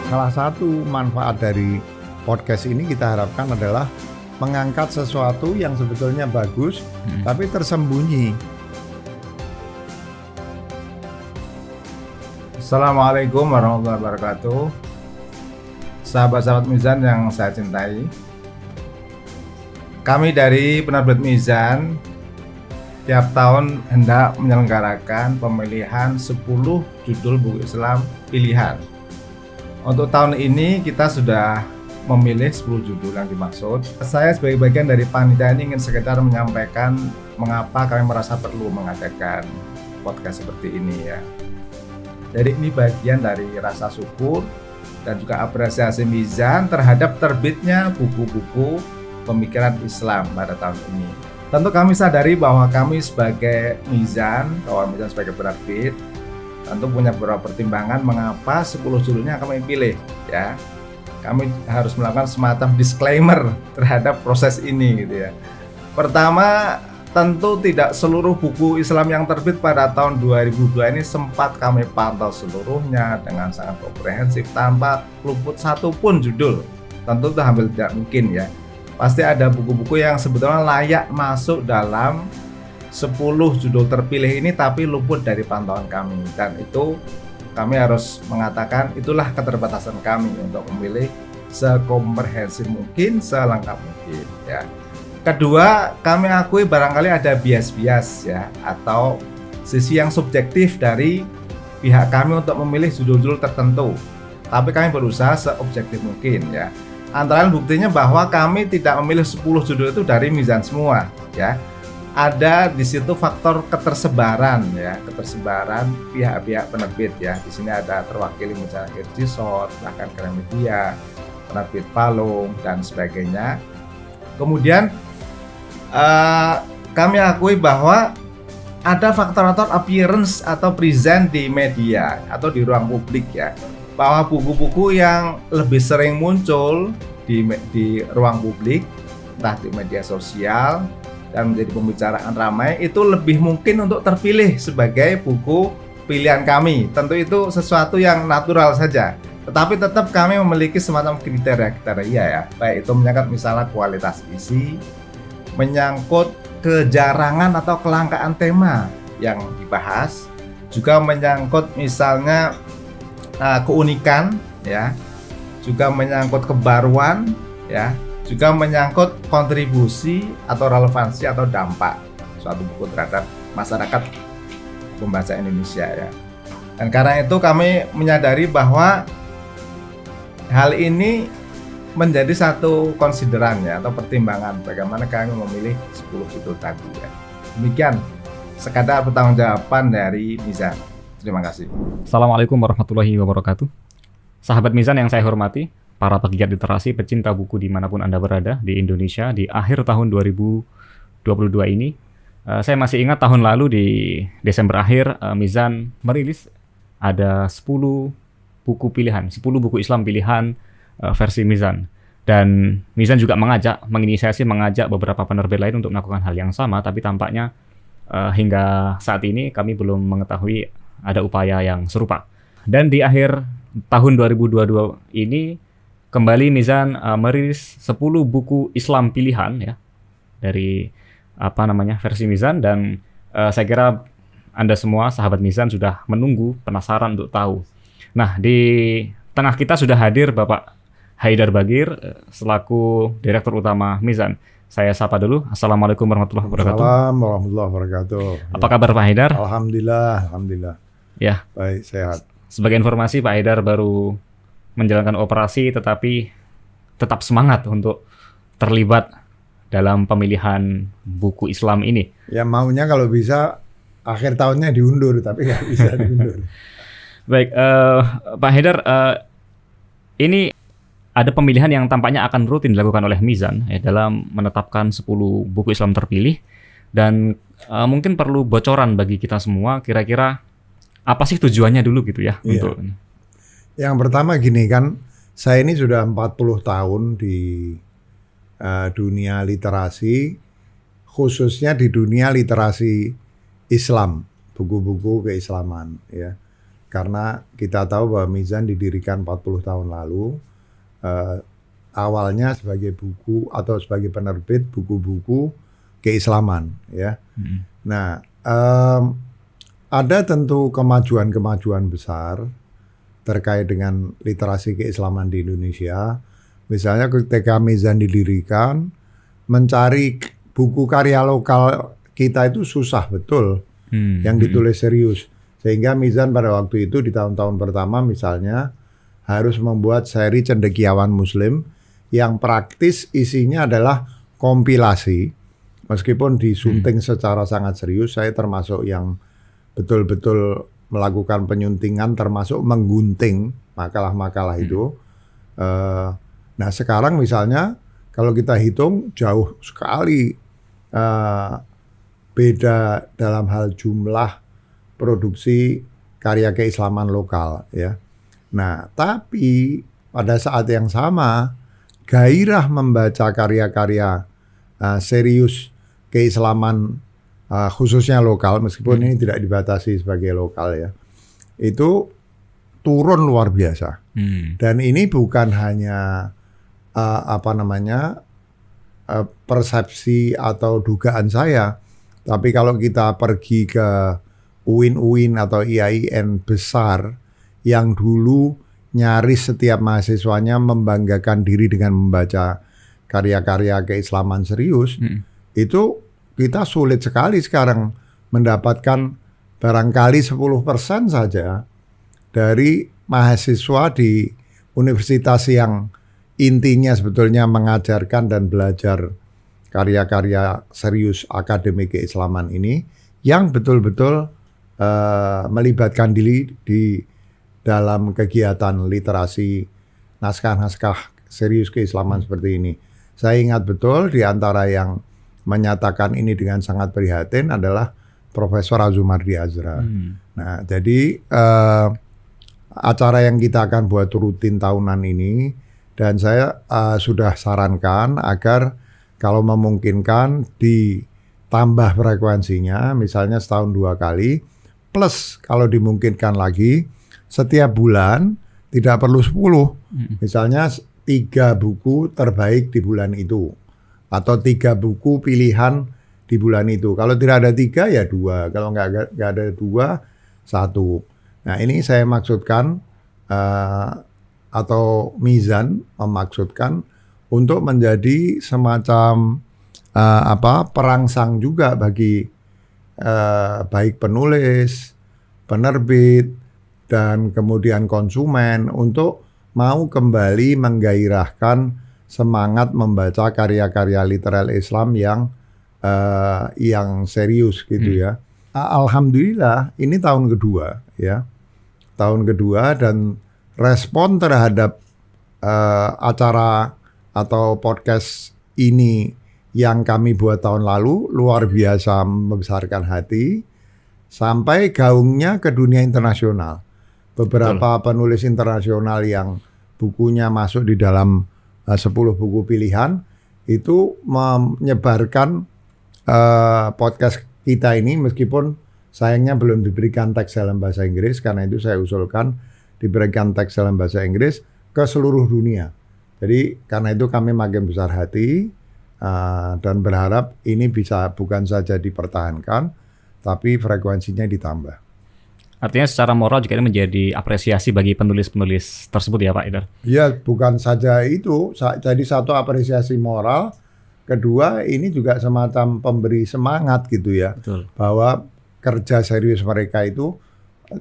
Salah satu manfaat dari podcast ini kita harapkan adalah mengangkat sesuatu yang sebetulnya bagus, tapi tersembunyi. Assalamualaikum warahmatullahi wabarakatuh. Sahabat-sahabat Mizan yang saya cintai, kami dari penerbit Mizan tiap tahun hendak menyelenggarakan pemilihan 10 judul buku Islam pilihan. Untuk tahun ini kita sudah memilih 10 judul yang dimaksud. Saya sebagai bagian dari panitia ini ingin sekedar menyampaikan mengapa kami merasa perlu mengadakan podcast seperti ini ya. Jadi ini bagian dari rasa syukur dan juga apresiasi Mizan terhadap terbitnya buku-buku pemikiran Islam pada tahun ini. Tentu kami sadari bahwa kami sebagai Mizan sebagai penerbit tentu punya beberapa pertimbangan mengapa 10 judulnya kami pilih ya. Kami harus melakukan semacam disclaimer terhadap proses ini gitu ya. Pertama, tentu tidak seluruh buku Islam yang terbit pada tahun 2002 ini sempat kami pantau seluruhnya dengan sangat komprehensif tanpa luput satu pun judul. Tentu itu hampir tidak mungkin ya. Pasti ada buku-buku yang sebetulnya layak masuk dalam 10 judul terpilih ini tapi luput dari pantauan kami, dan itu kami harus mengatakan itulah keterbatasan kami untuk memilih sekomprehensif mungkin, selengkap mungkin ya. Kedua, kami akui barangkali ada bias-bias ya atau sisi yang subjektif dari pihak kami untuk memilih judul-judul tertentu. Tapi kami berusaha seobjektif mungkin ya. Antara lain buktinya bahwa kami tidak memilih 10 judul itu dari Mizan semua ya. Ada di situ faktor ketersebaran ya, ketersebaran pihak-pihak penerbit ya. Di sini ada terwakili misalnya Irjisot, bahkan Gramedia, penerbit Palung dan sebagainya. Kemudian kami akui bahwa ada faktor-faktor appearance atau present di media atau di ruang publik ya, bahwa buku-buku yang lebih sering muncul di ruang publik, entah di media sosial dan menjadi pembicaraan ramai, itu lebih mungkin untuk terpilih sebagai buku pilihan kami. Tentu itu sesuatu yang natural saja, tetapi tetap kami memiliki semacam kriteria ya, baik itu menyangkut misalnya kualitas isi, menyangkut kejarangan atau kelangkaan tema yang dibahas, juga menyangkut misalnya keunikan ya, juga menyangkut kebaruan ya, juga menyangkut kontribusi atau relevansi atau dampak suatu buku terhadap masyarakat pembaca Indonesia ya. Dan karena itu kami menyadari bahwa hal ini menjadi satu konsideran ya, atau pertimbangan bagaimana kami memilih 10 judul tadi ya. Demikian sekadar pertanggungjawaban dari Mizan. Terima kasih. Assalamualaikum warahmatullahi wabarakatuh. Sahabat Mizan yang saya hormati, para pegiat literasi, pecinta buku dimanapun Anda berada di Indonesia di akhir tahun 2022 ini. Saya masih ingat tahun lalu di Desember akhir, Mizan merilis ada 10 buku pilihan, 10 buku Islam pilihan versi Mizan. Dan Mizan juga mengajak beberapa penerbit lain untuk melakukan hal yang sama, tapi tampaknya hingga saat ini kami belum mengetahui ada upaya yang serupa. Dan di akhir tahun 2022 ini kembali Mizan merilis 10 buku Islam pilihan ya dari versi Mizan, dan saya kira Anda semua sahabat Mizan sudah menunggu, penasaran untuk tahu. Nah, di tengah kita sudah hadir Bapak Haidar Bagir selaku Direktur Utama Mizan. Saya sapa dulu. Assalamualaikum warahmatullahi wabarakatuh. Assalamualaikum warahmatullahi wabarakatuh. Apa kabar Pak Haidar? Alhamdulillah. Ya. Baik, sehat. Sebagai informasi, Pak Haidar baru menjalankan operasi tetapi tetap semangat untuk terlibat dalam pemilihan buku Islam ini. Ya maunya kalau bisa akhir tahunnya diundur, tapi nggak bisa diundur. Baik, Pak Haidar, ini ada pemilihan yang tampaknya akan rutin dilakukan oleh Mizan ya, dalam menetapkan 10 buku Islam terpilih, dan mungkin perlu bocoran bagi kita semua kira-kira apa sih tujuannya dulu gitu ya. Iya. Untuk Yang pertama gini kan, saya ini sudah 40 tahun di dunia literasi, khususnya di dunia literasi Islam, buku-buku keislaman ya. Karena kita tahu bahwa Mizan didirikan 40 tahun lalu, awalnya sebagai buku atau sebagai penerbit buku-buku keislaman, ya. Nah, ada tentu kemajuan-kemajuan besar terkait dengan literasi keislaman di Indonesia. Misalnya ketika Mizan didirikan, mencari buku karya lokal kita itu susah betul, yang ditulis serius. Sehingga Mizan pada waktu itu di tahun-tahun pertama misalnya harus membuat seri cendekiawan Muslim yang praktis isinya adalah kompilasi. Meskipun disunting secara sangat serius, saya termasuk yang betul-betul melakukan penyuntingan termasuk menggunting makalah-makalah itu. Nah sekarang misalnya kalau kita hitung jauh sekali beda dalam hal jumlah produksi karya keislaman lokal, ya. Nah, tapi pada saat yang sama gairah membaca karya-karya serius keislaman khususnya lokal, meskipun ini tidak dibatasi sebagai lokal, ya, itu turun luar biasa. Dan ini bukan hanya persepsi atau dugaan saya, tapi kalau kita pergi ke UIN atau IAIN besar yang dulu nyaris setiap mahasiswanya membanggakan diri dengan membaca karya-karya keislaman serius, itu kita sulit sekali sekarang mendapatkan barangkali 10% saja dari mahasiswa di universitas yang intinya sebetulnya mengajarkan dan belajar karya-karya serius akademik keislaman ini yang betul-betul melibatkan diri di dalam kegiatan literasi naskah-naskah serius keislaman seperti ini. Saya ingat betul di antara yang menyatakan ini dengan sangat prihatin adalah Profesor Azumardi Azra. Nah, jadi acara yang kita akan buat rutin tahunan ini, dan saya sudah sarankan agar kalau memungkinkan ditambah frekuensinya, misalnya setahun 2 kali, plus kalau dimungkinkan lagi setiap bulan tidak perlu 10, misalnya 3 buku terbaik di bulan itu atau 3 buku pilihan di bulan itu. Kalau tidak ada 3 ya 2, kalau nggak ada 2, 1. Nah ini saya maksudkan atau Mizan memaksudkan untuk menjadi semacam perangsang juga bagi baik penulis, penerbit, dan kemudian konsumen untuk mau kembali menggairahkan semangat membaca karya-karya literal Islam yang serius gitu ya. Alhamdulillah ini tahun kedua ya. Tahun kedua dan respon terhadap acara atau podcast ini yang kami buat tahun lalu luar biasa membesarkan hati sampai gaungnya ke dunia internasional. Beberapa penulis internasional yang bukunya masuk di dalam 10 buku pilihan itu menyebarkan podcast kita ini meskipun sayangnya belum diberikan teks dalam bahasa Inggris, karena itu saya usulkan diberikan teks dalam bahasa Inggris ke seluruh dunia. Jadi karena itu kami makin besar hati dan berharap ini bisa bukan saja dipertahankan tapi frekuensinya ditambah. Artinya secara moral juga ini menjadi apresiasi bagi penulis-penulis tersebut ya Pak Idar? Ya bukan saja itu, jadi satu apresiasi moral, kedua ini juga semacam pemberi semangat gitu ya. Betul. Bahwa kerja serius mereka itu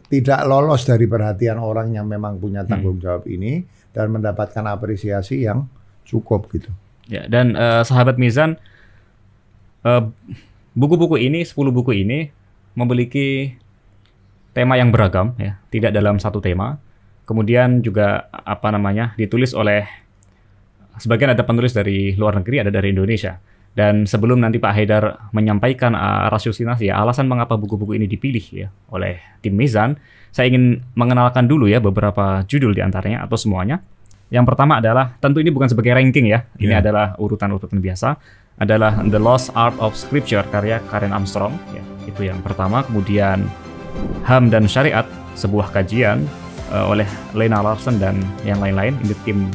tidak lolos dari perhatian orang yang memang punya tanggung jawab ini dan mendapatkan apresiasi yang cukup gitu. Ya, dan sahabat Mizan, buku-buku ini, 10 buku ini memiliki tema yang beragam ya, tidak dalam satu tema. Kemudian juga ditulis oleh sebagian ada penulis dari luar negeri, ada dari Indonesia. Dan sebelum nanti Pak Haidar menyampaikan rasiosinasi ya, alasan mengapa buku-buku ini dipilih ya oleh tim Mizan, saya ingin mengenalkan dulu ya beberapa judul di antaranya atau semuanya. Yang pertama adalah, tentu ini bukan sebagai ranking ya, ini adalah urutan-urutan biasa, adalah The Lost Art of Scripture karya Karen Armstrong ya, itu yang pertama. Kemudian HAM dan Syariat, sebuah kajian oleh Lena Larsen dan yang lain-lain. Ini tim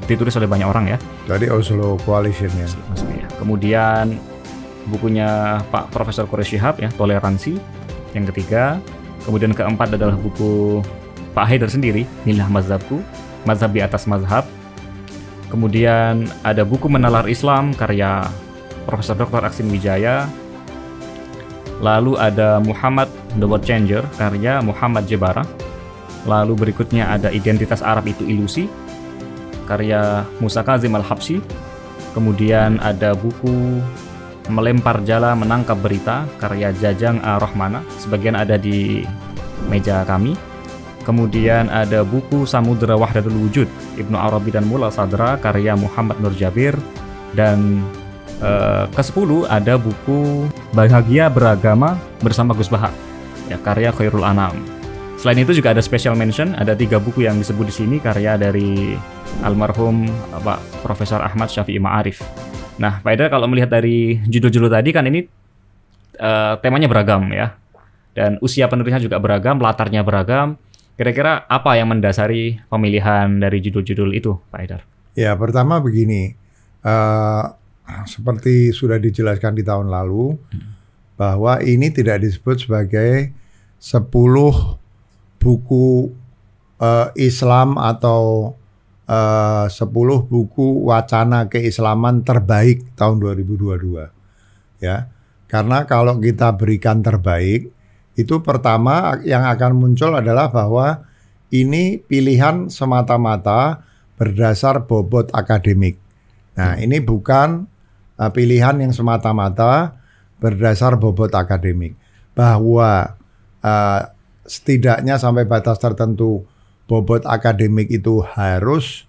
ditulis oleh banyak orang ya. Jadi Oslo Coalition ya. Kemudian bukunya Pak Profesor Quraish Shihab ya, Toleransi, yang ketiga. Kemudian keempat adalah buku Pak Haidar sendiri, Milah Mazhabku, Mazhab di atas Mazhab. Kemudian ada buku Menalar Islam karya Profesor Dr. Aksin Wijaya. Lalu ada Muhammad The World Changer karya Muhammad Jebara. Lalu berikutnya ada Identitas Arab itu Ilusi karya Musa Kazim Al-Habsyi. Kemudian ada buku Melempar Jala Menangkap Berita karya Jajang A-Rahmana, sebagian ada di meja kami. Kemudian ada buku Samudra Wahdatul Wujud Ibnu Arabi dan Mula Sadra karya Muhammad Nur Jabir. Dan ke-10 ada buku Bahagia Beragama Bersama Gus Baha ya, karya Khairul Anam. Selain itu juga ada special mention, ada 3 buku yang disebut di sini karya dari almarhum Pak Profesor Ahmad Syafi'i Ma'arif. Nah, Pak Haidar, kalau melihat dari judul-judul tadi kan ini temanya beragam ya. Dan usia penulisnya juga beragam, latarnya beragam. Kira-kira apa yang mendasari pemilihan dari judul-judul itu, Pak Haidar? Ya, pertama begini. Seperti sudah dijelaskan di tahun lalu, bahwa ini tidak disebut sebagai 10 buku Islam atau 10 buku wacana keislaman terbaik tahun 2022. Ya. Karena kalau kita berikan terbaik, itu pertama yang akan muncul adalah bahwa ini pilihan semata-mata berdasar bobot akademik. Nah, ini bukan pilihan yang semata-mata berdasar bobot akademik. Bahwa setidaknya sampai batas tertentu bobot akademik itu harus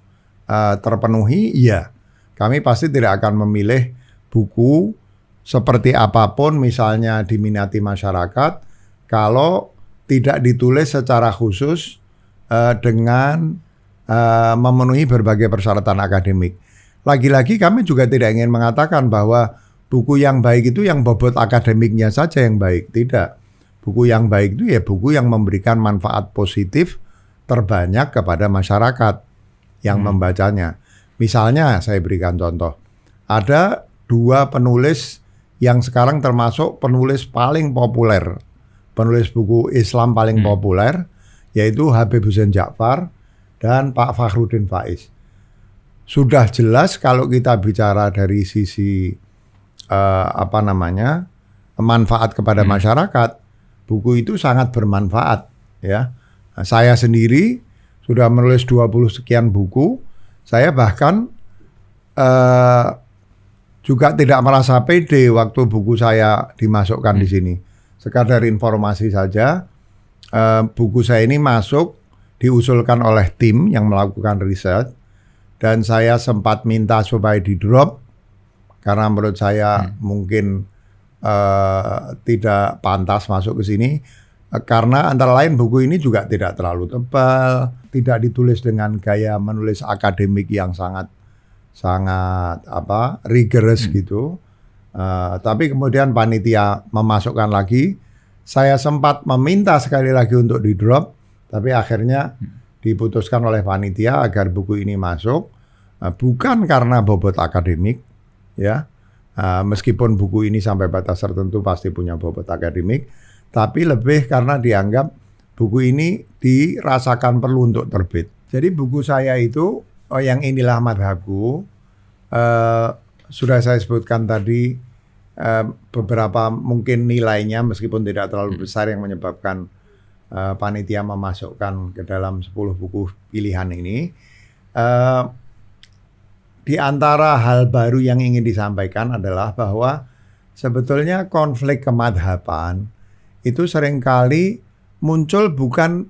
terpenuhi, iya. Kami pasti tidak akan memilih buku seperti apapun misalnya diminati masyarakat kalau tidak ditulis secara khusus dengan memenuhi berbagai persyaratan akademik. Lagi-lagi kami juga tidak ingin mengatakan bahwa buku yang baik itu yang bobot akademiknya saja yang baik. Tidak. Buku yang baik itu ya buku yang memberikan manfaat positif terbanyak kepada masyarakat yang membacanya. Misalnya saya berikan contoh. Ada 2 penulis yang sekarang termasuk penulis paling populer. Penulis buku Islam paling populer, yaitu Habib Hussein Ja'far dan Pak Fakhruddin Faiz. Sudah jelas kalau kita bicara dari sisi manfaat kepada masyarakat, buku itu sangat bermanfaat ya. Nah, saya sendiri sudah menulis 20 sekian buku. Saya bahkan juga tidak merasa pede waktu buku saya dimasukkan di sini. Sekadar informasi saja, buku saya ini masuk diusulkan oleh tim yang melakukan riset, dan saya sempat minta supaya di drop karena menurut saya mungkin tidak pantas masuk ke sini, karena antara lain buku ini juga tidak terlalu tebal, tidak ditulis dengan gaya menulis akademik yang sangat rigorous gitu. Tapi kemudian panitia memasukkan lagi. Saya sempat meminta sekali lagi untuk di drop, tapi akhirnya diputuskan oleh panitia agar buku ini masuk, bukan karena bobot akademik ya. Meskipun buku ini sampai batas tertentu pasti punya bobot akademik, tapi lebih karena dianggap buku ini dirasakan perlu untuk terbit. Jadi buku saya itu, yang inilah madhabku, sudah saya sebutkan tadi beberapa mungkin nilainya meskipun tidak terlalu besar yang menyebabkan panitia memasukkan ke dalam 10 buku pilihan ini. Di antara hal baru yang ingin disampaikan adalah bahwa sebetulnya konflik kemadhaban itu seringkali muncul bukan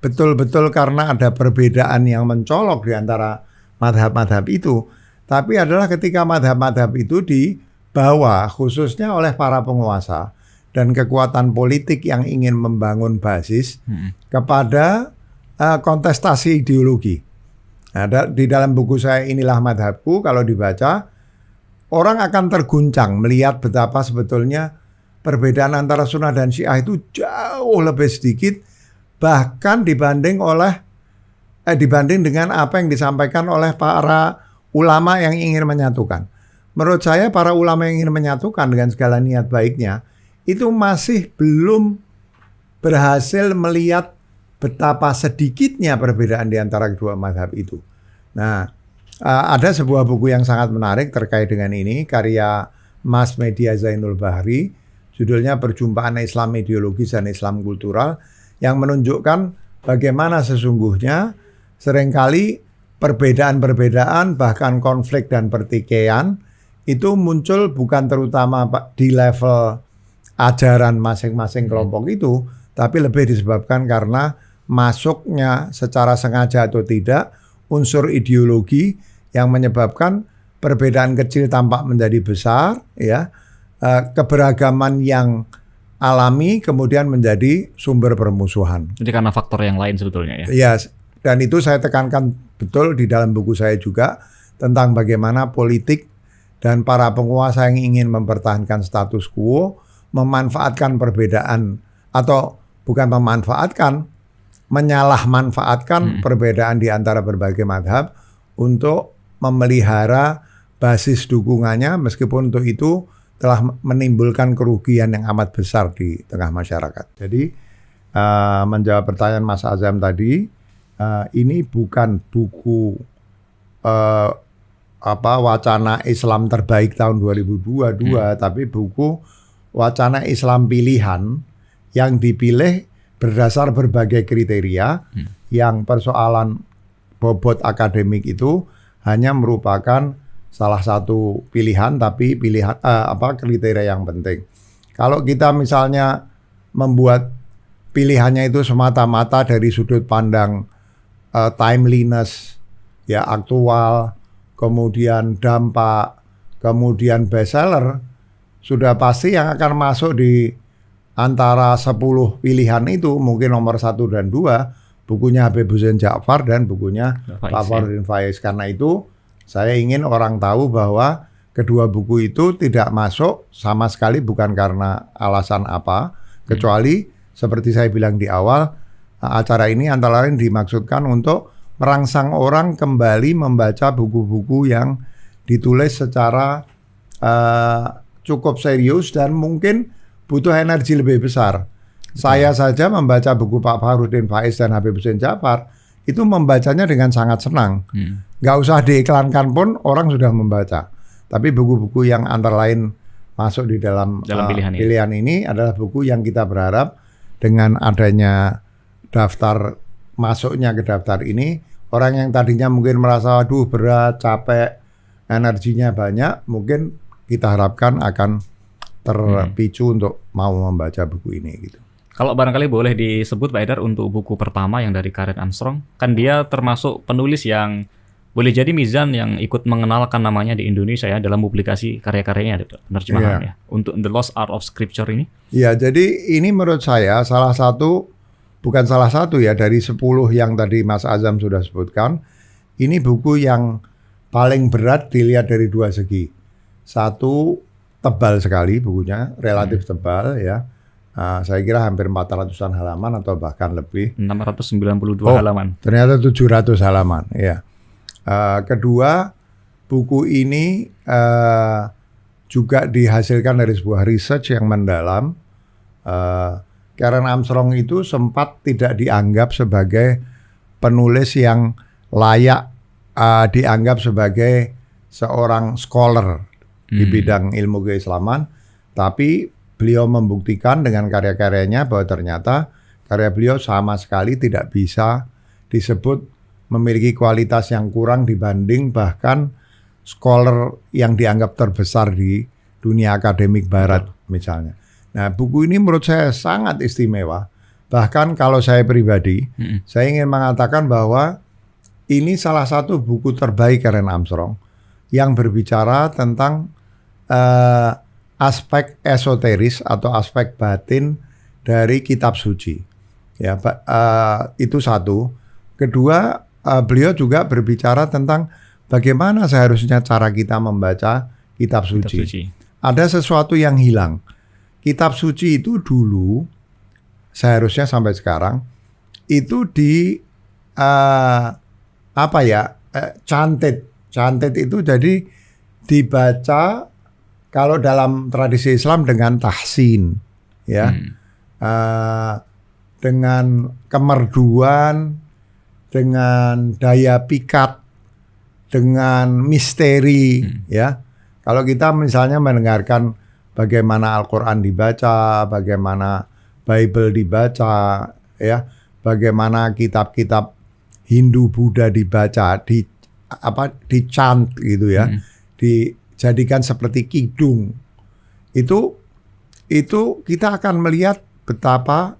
betul-betul karena ada perbedaan yang mencolok di antara madhab-madhab itu, tapi adalah ketika madhab-madhab itu dibawa khususnya oleh para penguasa dan kekuatan politik yang ingin membangun basis kepada kontestasi ideologi. Nah, di dalam buku saya inilah madhabku, kalau dibaca orang akan terguncang melihat betapa sebetulnya perbedaan antara Sunnah dan Syiah itu jauh lebih sedikit, bahkan dibanding dengan apa yang disampaikan oleh para ulama yang ingin menyatukan. Menurut saya para ulama yang ingin menyatukan dengan segala niat baiknya itu masih belum berhasil melihat betapa sedikitnya perbedaan di antara kedua mazhab itu. Nah, ada sebuah buku yang sangat menarik terkait dengan ini, karya Mas Media Zainul Bahri, judulnya Perjumpaan Islam Ideologis dan Islam Kultural, yang menunjukkan bagaimana sesungguhnya seringkali perbedaan-perbedaan bahkan konflik dan pertikaian itu muncul bukan terutama di level ajaran masing-masing kelompok itu, tapi lebih disebabkan karena masuknya secara sengaja atau tidak unsur ideologi yang menyebabkan perbedaan kecil tampak menjadi besar, ya, keberagaman yang alami kemudian menjadi sumber permusuhan. Jadi karena faktor yang lain sebetulnya ya. Ya, dan itu saya tekankan betul di dalam buku saya juga tentang bagaimana politik dan para penguasa yang ingin mempertahankan status quo memanfaatkan perbedaan, atau bukan memanfaatkan, menyalahmanfaatkan perbedaan di antara berbagai mazhab untuk memelihara basis dukungannya, meskipun untuk itu telah menimbulkan kerugian yang amat besar di tengah masyarakat. Jadi menjawab pertanyaan Mas Azam tadi, ini bukan buku wacana Islam terbaik tahun 2022, tapi buku wacana Islam pilihan yang dipilih berdasar berbagai kriteria, yang persoalan bobot akademik itu hanya merupakan salah satu pilihan, tapi kriteria yang penting. Kalau kita misalnya membuat pilihannya itu semata-mata dari sudut pandang timeliness, ya, aktual, kemudian dampak, kemudian bestseller, sudah pasti yang akan masuk di antara 10 pilihan itu mungkin nomor 1 dan 2 bukunya Habib Hussein Ja'far dan bukunya Pak Fakhruddin Faiz. Karena itu saya ingin orang tahu bahwa kedua buku itu tidak masuk sama sekali bukan karena alasan apa, kecuali seperti saya bilang di awal, acara ini antara lain dimaksudkan untuk merangsang orang kembali membaca buku-buku yang ditulis secara cukup serius dan mungkin butuh energi lebih besar. Saya saja membaca buku Pak Fakhruddin Faiz dan Habib Hussein Ja'far itu membacanya dengan sangat senang. Nggak usah diiklankan pun orang sudah membaca. Tapi buku-buku yang antara lain masuk di dalam pilihan ini adalah buku yang kita berharap dengan adanya masuknya ke daftar ini, orang yang tadinya mungkin merasa aduh berat, capek, energinya banyak, mungkin kita harapkan akan terpicu untuk mau membaca buku ini gitu. Kalau barangkali boleh disebut Pak Haidar untuk buku pertama yang dari Karen Armstrong, kan dia termasuk penulis yang boleh jadi Mizan yang ikut mengenalkan namanya di Indonesia ya dalam publikasi karya-karyanya, penerjemahannya untuk The Lost Art of Scripture ini. Ya, jadi ini menurut saya bukan salah satu ya dari 10 yang tadi Mas Azam sudah sebutkan, ini buku yang paling berat dilihat dari dua segi. Satu, tebal sekali bukunya, relatif tebal ya. Saya kira hampir 400-an halaman atau bahkan lebih. 692 halaman. Ternyata 700 halaman ya. Kedua, buku ini juga dihasilkan dari sebuah research yang mendalam. Karen Armstrong itu sempat tidak dianggap sebagai penulis yang layak dianggap sebagai seorang scholar di bidang ilmu keislaman, tapi beliau membuktikan dengan karya-karyanya bahwa ternyata karya beliau sama sekali tidak bisa disebut memiliki kualitas yang kurang dibanding bahkan scholar yang dianggap terbesar di dunia akademik barat misalnya. Nah, buku ini menurut saya sangat istimewa. Bahkan kalau saya pribadi, saya ingin mengatakan bahwa ini salah satu buku terbaik Karen Armstrong yang berbicara tentang aspek esoteris atau aspek batin dari kitab suci. Ya, itu satu. Kedua, beliau juga berbicara tentang bagaimana seharusnya cara kita membaca kitab suci. Ada sesuatu yang hilang. kitab suci itu dulu seharusnya sampai sekarang itu cantit itu jadi dibaca kalau dalam tradisi Islam dengan tahsin, ya, dengan kemerduan, dengan daya pikat, dengan misteri, ya. Kalau kita misalnya mendengarkan bagaimana Al-Quran dibaca, bagaimana Bible dibaca, ya, bagaimana kitab-kitab Hindu Buddha dibaca, dicant gitu ya, dijadikan seperti kidung. Itu kita akan melihat betapa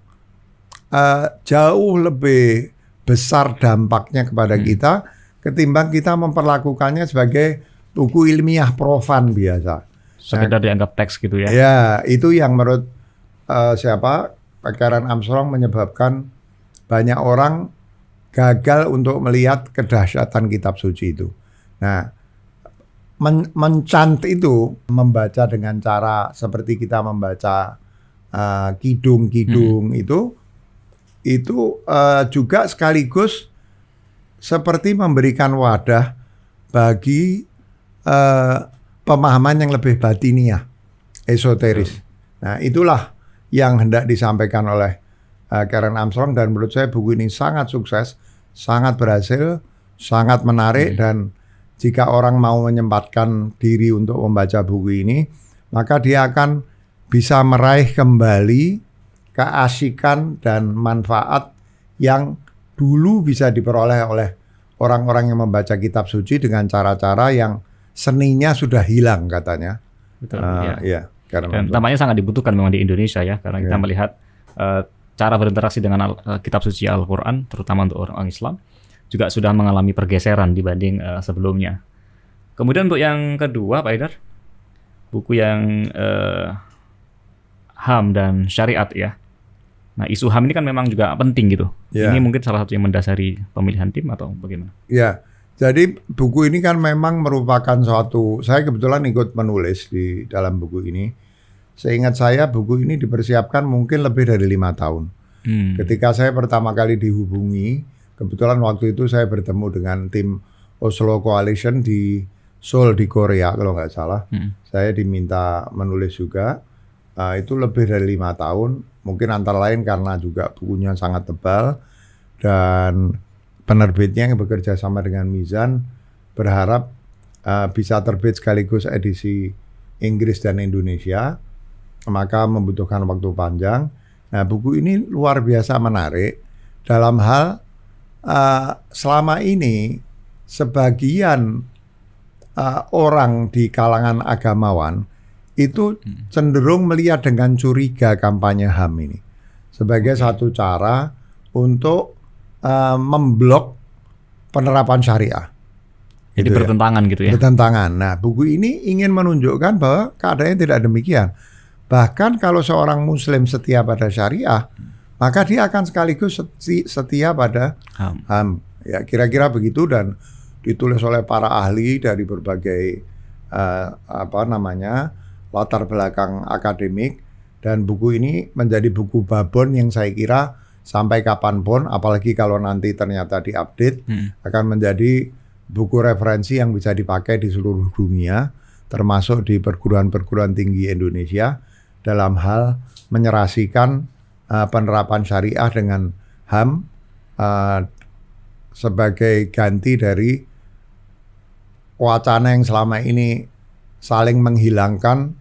jauh lebih besar dampaknya kepada kita ketimbang kita memperlakukannya sebagai buku ilmiah profan biasa. Sekedar dianggap teks gitu ya. Ya, itu yang menurut Karen Armstrong menyebabkan banyak orang gagal untuk melihat kedahsyatan kitab suci itu. Nah, mencant itu membaca dengan cara seperti kita membaca kidung-kidung itu juga sekaligus seperti memberikan wadah bagi pemahaman yang lebih batiniah, esoteris. Nah, itulah yang hendak disampaikan oleh Karen Armstrong, dan menurut saya buku ini sangat sukses, sangat berhasil, sangat menarik, dan jika orang mau menyempatkan diri untuk membaca buku ini, maka dia akan bisa meraih kembali keasikan dan manfaat yang dulu bisa diperoleh oleh orang-orang yang membaca kitab suci dengan cara-cara yang seninya sudah hilang katanya. Betul. Ya, dan tampaknya sangat dibutuhkan memang di Indonesia ya, karena kita melihat cara berinteraksi dengan kitab suci Al-Quran, terutama untuk orang Islam, juga sudah mengalami pergeseran dibanding sebelumnya. Kemudian untuk yang kedua, Pak Haidar, buku yang HAM dan syariat ya. Nah, isu HAM ini kan memang juga penting gitu. Ini mungkin salah satu yang mendasari pemilihan tim atau bagaimana? Ya, jadi buku ini kan memang merupakan suatu, saya kebetulan ikut menulis di dalam buku ini. Seingat saya buku ini dipersiapkan mungkin lebih dari 5 tahun. Ketika saya pertama kali dihubungi, kebetulan waktu itu saya bertemu dengan tim Oslo Coalition di Seoul di Korea kalau nggak salah. Saya diminta menulis juga. Itu lebih dari 5 tahun. Mungkin antara lain karena juga bukunya sangat tebal dan penerbitnya yang bekerja sama dengan Mizan berharap bisa terbit sekaligus edisi Inggris dan Indonesia. Maka membutuhkan waktu panjang. Nah, buku ini luar biasa menarik dalam hal selama ini sebagian orang di kalangan agamawan itu cenderung melihat dengan curiga kampanye HAM ini sebagai satu cara untuk memblok penerapan syariah. Jadi gitu bertentangan gitu ya? Bertentangan. Nah, buku ini ingin menunjukkan bahwa keadaannya tidak demikian. Bahkan kalau seorang Muslim setia pada syariah, maka dia akan sekaligus setia pada HAM. Ya, kira-kira begitu, dan ditulis oleh para ahli dari berbagai latar belakang akademik, dan buku ini menjadi buku babon yang saya kira sampai kapanpun, apalagi kalau nanti ternyata diupdate, akan menjadi buku referensi yang bisa dipakai di seluruh dunia, termasuk di perguruan-perguruan tinggi Indonesia, dalam hal menyerasikan penerapan syariah dengan HAM sebagai ganti dari wacana yang selama ini saling menghilangkan,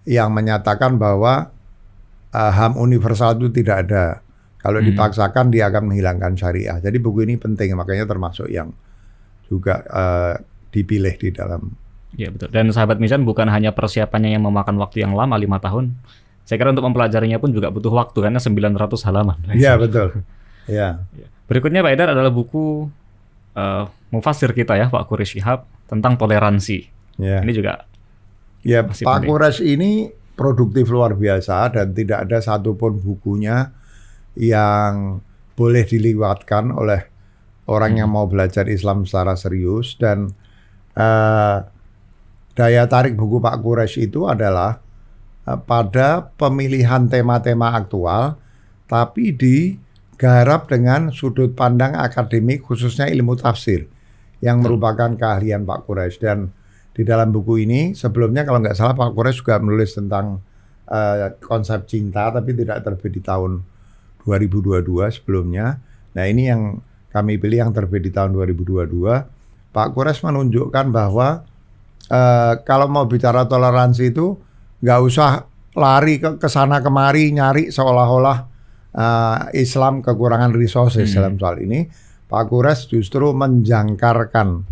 yang menyatakan bahwa HAM universal itu tidak ada. Kalau dipaksakan dia akan menghilangkan syariah. Jadi buku ini penting, makanya termasuk yang juga dipilih di dalam. Ya betul. Dan sahabat Mizan, bukan hanya persiapannya yang memakan waktu yang lama 5 tahun. Saya kira untuk mempelajarinya pun juga butuh waktu, karena 900 halaman. Iya betul. Ya. Berikutnya Pak Haidar adalah buku mufasir kita ya, Pak Quraish Shihab, tentang toleransi. Ya. Ini juga. Ya, Pak Quraish ini produktif luar biasa, dan tidak ada satupun bukunya yang boleh dilewatkan oleh orang yang mau belajar Islam secara serius. Dan daya tarik buku Pak Quraish itu adalah pada pemilihan tema-tema aktual, tapi digarap dengan sudut pandang akademik khususnya ilmu tafsir yang merupakan keahlian Pak Quraisy. Dan di dalam buku ini sebelumnya kalau nggak salah Pak Quraisy juga menulis tentang konsep cinta, tapi tidak terbit di tahun 2022 sebelumnya. Nah ini yang kami pilih yang terbit di tahun 2022. Pak Quraisy menunjukkan bahwa kalau mau bicara toleransi itu nggak usah lari ke sana kemari nyari seolah-olah Islam kekurangan resources dalam soal ini. Pak Quraisy justru menjangkarkan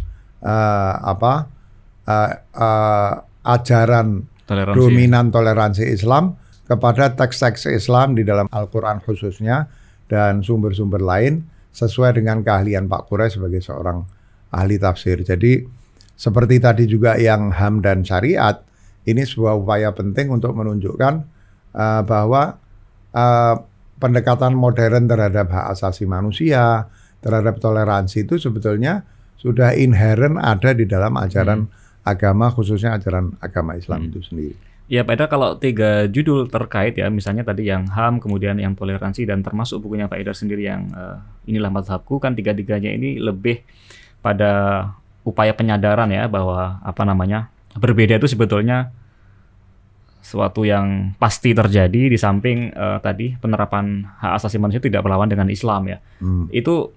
ajaran Toleransi. dominan toleransi Islam kepada teks-teks Islam di dalam Al-Quran khususnya dan sumber-sumber lain sesuai dengan keahlian Pak Quraisy sebagai seorang ahli tafsir. Jadi seperti tadi juga yang HAM dan syariat, ini sebuah upaya penting untuk menunjukkan bahwa pendekatan modern terhadap hak asasi manusia, terhadap toleransi itu sebetulnya sudah inherent ada di dalam ajaran agama, khususnya ajaran agama Islam itu sendiri. Ya Pak Eda, kalau 3 judul terkait ya, misalnya tadi yang HAM, kemudian yang toleransi, dan termasuk bukunya Pak Eda sendiri yang Inilah Mazhabku, kan tiga-tiganya ini lebih pada upaya penyadaran ya bahwa berbeda itu sebetulnya suatu yang pasti terjadi, di samping tadi penerapan hak asasi manusia tidak berlawan dengan Islam ya. Itu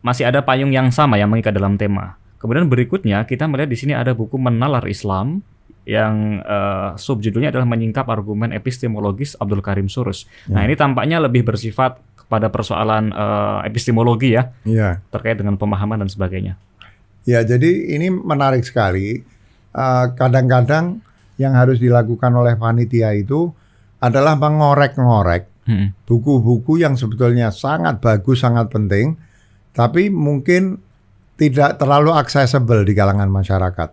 masih ada payung yang sama yang mengikat dalam tema. Kemudian berikutnya kita melihat di sini ada buku Menalar Islam yang subjudulnya adalah Menyingkap Argumen Epistemologis Abdul Karim Surus. Nah ini tampaknya lebih bersifat pada persoalan epistemologi ya, terkait dengan pemahaman dan sebagainya. Ya, jadi ini menarik sekali. Kadang-kadang yang harus dilakukan oleh panitia itu adalah mengorek-ngorek buku-buku yang sebetulnya sangat bagus, sangat penting, tapi mungkin tidak terlalu accessible di kalangan masyarakat.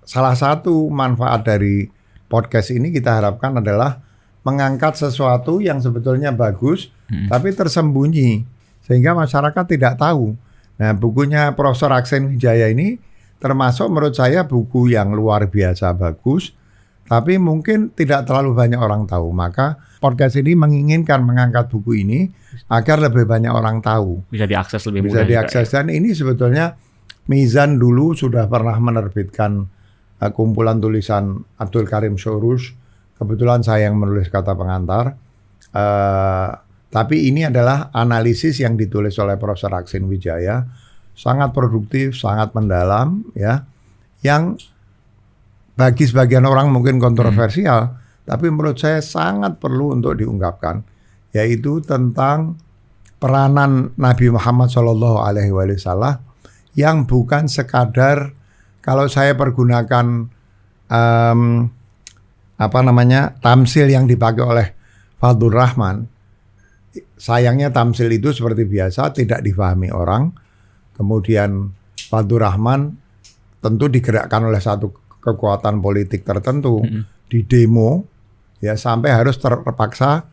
Salah satu manfaat dari podcast ini kita harapkan adalah mengangkat sesuatu yang sebetulnya bagus, tapi tersembunyi, sehingga masyarakat tidak tahu. Nah, bukunya Profesor Aksen Wijaya ini termasuk menurut saya buku yang luar biasa bagus, tapi mungkin tidak terlalu banyak orang tahu. Maka podcast ini menginginkan mengangkat buku ini agar lebih banyak orang tahu. Bisa diakses lebih Bisa mudah. diakses juga, ya. Dan ini sebetulnya Mizan dulu sudah pernah menerbitkan kumpulan tulisan Abdul Karim Surus. Kebetulan saya yang menulis kata pengantar. Tapi ini adalah analisis yang ditulis oleh Profesor Aksen Wijaya. Sangat produktif, sangat mendalam, ya, yang bagi sebagian orang mungkin kontroversial, tapi menurut saya sangat perlu untuk diungkapkan, yaitu tentang peranan Nabi Muhammad SAW yang bukan sekadar, kalau saya pergunakan tamsil yang dipakai oleh Fadlur Rahman, sayangnya tamsil itu seperti biasa tidak difahami orang. Kemudian Fadlur Rahman tentu digerakkan oleh satu kekuatan politik tertentu di demo, ya, sampai harus terpaksa